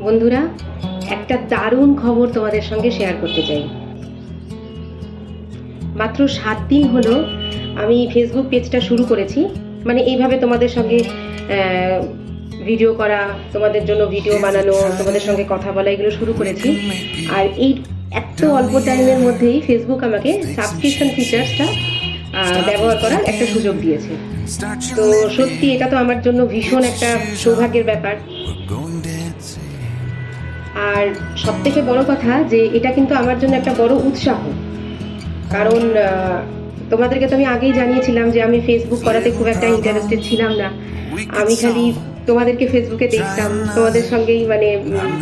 বন্ধুরা, একটা দারুণ খবর তোমাদের সঙ্গে শেয়ার করতে চাই। মাত্র 7 দিন হলো আমি ফেসবুক পেজটা শুরু করেছি। মানে এইভাবে তোমাদের সঙ্গে ভিডিও করা, তোমাদের জন্য ভিডিও বানানো, তোমাদের সঙ্গে কথা বলা, এগুলো শুরু করেছি। আর এই এত অল্প টাইমের মধ্যেই ফেসবুক আমাকে সাবস্ক্রিপশন ফিচার্সটা ব্যবহার করার একটা সুযোগ দিয়েছে। তো সত্যি এটা তো আমার জন্য ভীষণ একটা সৌভাগ্যের ব্যাপার। আর সবথেকে বড় কথা যে এটা কিন্তু আমার জন্য একটা বড় উৎসাহ। কারণ তোমাদেরকে তো আমি আগেই জানিয়েছিলাম যে আমি ফেসবুক করাতে খুব একটা ইন্টারেস্টেড ছিলাম না। আমি খালি তোমাদেরকে ফেসবুকে দেখতাম, তোমাদের সঙ্গেই মানে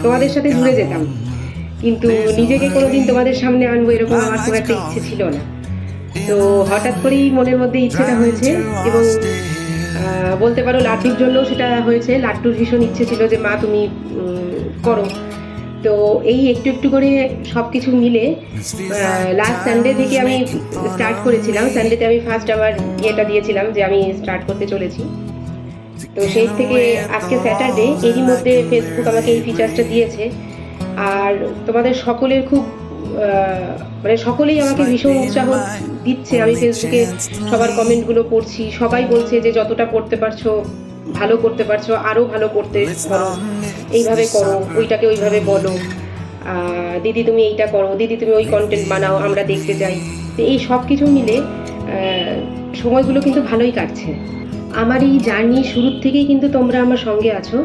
তোমাদের সাথে জুড়ে যেতাম, কিন্তু নিজেকে কোনোদিন তোমাদের সামনে আনবো এরকম আমার খুব একটা ইচ্ছে ছিল না। তো হঠাৎ করেই মনের মধ্যে ইচ্ছেটা হয়েছে, এবং বলতে পারো লাড্ডুর জন্য সেটা হয়েছে। লাড্ডুর ভীষণ ইচ্ছে ছিল যে মা তুমি করো। তো এই একটু একটু করে সব কিছু মিলে লাস্ট সানডে থেকে আমি স্টার্ট করেছিলাম। সানডেতে আমি ফার্স্ট আমার ইয়েটা দিয়েছিলাম যে আমি স্টার্ট করতে চলেছি। তো সেই থেকে আজকে স্যাটারডে, এরই মধ্যে ফেসবুক আমাকে এই ফিচার্সটা দিয়েছে। আর তোমাদের সকলের খুব মানে সকলেই আমাকে ভীষণ উৎসাহ দিচ্ছে। আমি ফেসবুকে সবার কমেন্টগুলো পড়ছি, সবাই বলছে যে যতটা পড়তে পারছো ভালো করতে পারছো, আরও ভালো করতে পারো, এইভাবে করো, ওইটাকে ওইভাবে বলো, দিদি তুমি এইটা করো, দিদি তুমি ওই কন্টেন্ট বানাও, আমরা দেখতে চাই। তো এই সব কিছু মিলে সময়গুলো কিন্তু ভালোই কাটছে। আমার এই জার্নি শুরুর থেকেই কিন্তু তোমরা আমার সঙ্গে আছো।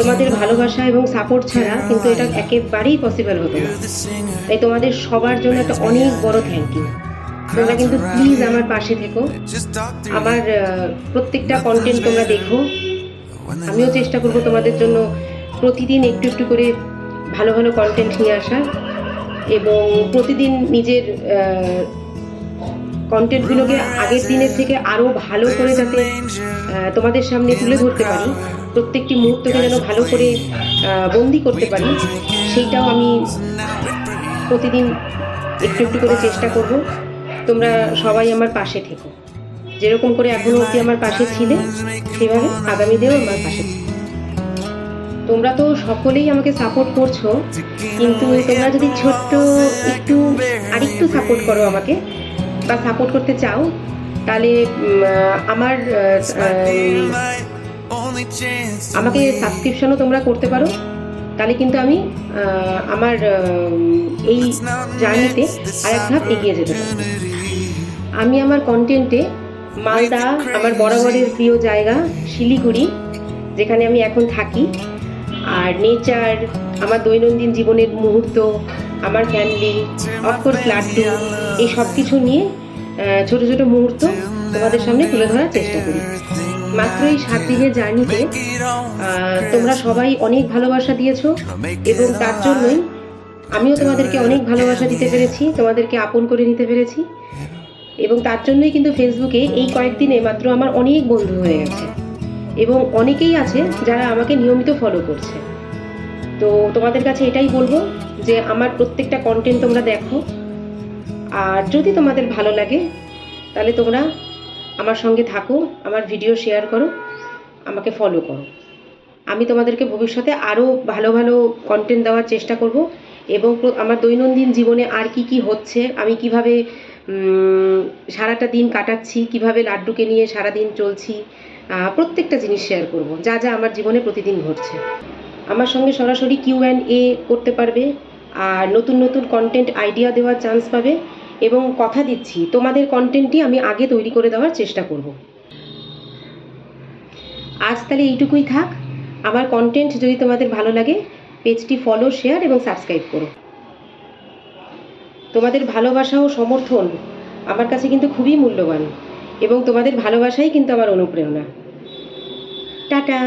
তোমাদের ভালোবাসা এবং সাপোর্ট ছাড়া কিন্তু এটা একেবারেই পসিবল হতো না। তাই তোমাদের সবার জন্য একটা অনেক বড় থ্যাংক ইউ। তোমরা কিন্তু প্লিজ আমার পাশে থেকো, আমার প্রত্যেকটা কন্টেন্ট তোমরা দেখো। আমিও চেষ্টা করবো তোমাদের জন্য প্রতিদিন একটু একটু করে ভালো ভালো কন্টেন্ট নিয়ে আসার, এবং প্রতিদিন নিজের কন্টেন্টগুলোকে আগের দিনের থেকে আরও ভালো করে যাতে তোমাদের সামনে তুলে ধরতে পারি, প্রত্যেকটি মুহূর্তকে যেন ভালো করে বন্দি করতে পারি, সেইটাও আমি প্রতিদিন একটু একটু করে চেষ্টা করব। তোমরা সবাই আমার পাশে থেকো, যেরকম করে এখনো অবধি আমার পাশে ছিলে সেভাবে আগামীতেও আমার পাশে থেকো। তোমরা তো সকলেই আমাকে সাপোর্ট করছো, কিন্তু তোমরা যদি ছোট্ট একটু আরেকটু সাপোর্ট করো আমাকে, বা সাপোর্ট করতে চাও, তাহলে আমাকে সাবস্ক্রিপশনও তোমরা করতে পারো। তাহলে কিন্তু আমি আমার এই জার্নিতে আর এক ধাপ এগিয়ে যেতে পারবো। আমি আমার কন্টেন্টে মালদা, আমার বরাবরের প্রিয় জায়গা শিলিগুড়ি, যেখানে আমি এখন থাকি, আর নেচার, আমার দৈনন্দিন জীবনের মুহূর্ত, আমার ফ্যামিলি, অফকোর্স লাড্ডু, এই সব কিছু নিয়ে ছোট ছোট মুহূর্ত তোমাদের সামনে তুলে ধরার চেষ্টা করি। মাত্র এই 7 দিনের জার্নিতে তোমরা সবাই অনেক ভালোবাসা দিয়েছো, এবং তার জন্যই আমিও তোমাদেরকে অনেক ভালোবাসা দিতে পেরেছি, তোমাদেরকে আপন করে নিতে পেরেছি। এবং তার জন্যই কিন্তু ফেসবুকে এই কয়েকদিনে মাত্র আমার অনেক বন্ধু হয়ে গেছে, এবং অনেকেই আছে যারা আমাকে নিয়মিত ফলো করছে। তো তোমাদের কাছে এটাই বলবো যে আমার প্রত্যেকটা কন্টেন্ট তোমরা দেখো, আর যদি তোমাদের ভালো লাগে তাহলে তোমরা আমার সঙ্গে থাকো, আমার ভিডিও শেয়ার করো, আমাকে ফলো করো। আমি তোমাদেরকে ভবিষ্যতে আরও ভালো ভালো কন্টেন্ট দেওয়ার চেষ্টা করব, এবং আমার দৈনন্দিন জীবনে আর কি কি হচ্ছে, আমি কিভাবে সারাটা দিন কাটাচ্ছি, কিভাবে লাড্ডুকে নিয়ে সারাদিন চলছি, প্রত্যেকটা জিনিস শেয়ার করব, যা যা আমার জীবনে প্রতিদিন ঘটছে। আমার সঙ্গে সরাসরি Q&A করতে পারবে, আর নতুন নতুন কন্টেন্ট আইডিয়া দেওয়ার চান্স পাবে, এবং কথা দিচ্ছি তোমাদের কন্টেন্টই আমি আগে তৈরি করে দেওয়ার চেষ্টা করব। আজ তাহলে এইটুকুই থাক। আমার কন্টেন্ট যদি তোমাদের ভালো লাগে, পেজটি ফলো, শেয়ার এবং সাবস্ক্রাইব করো। তোমাদের ভালোবাসা ও সমর্থন আমার কাছে কিন্তু খুবই মূল্যবান, এবং তোমাদের ভালোবাসাই কিন্তু আমার অনুপ্রেরণা। টাটা।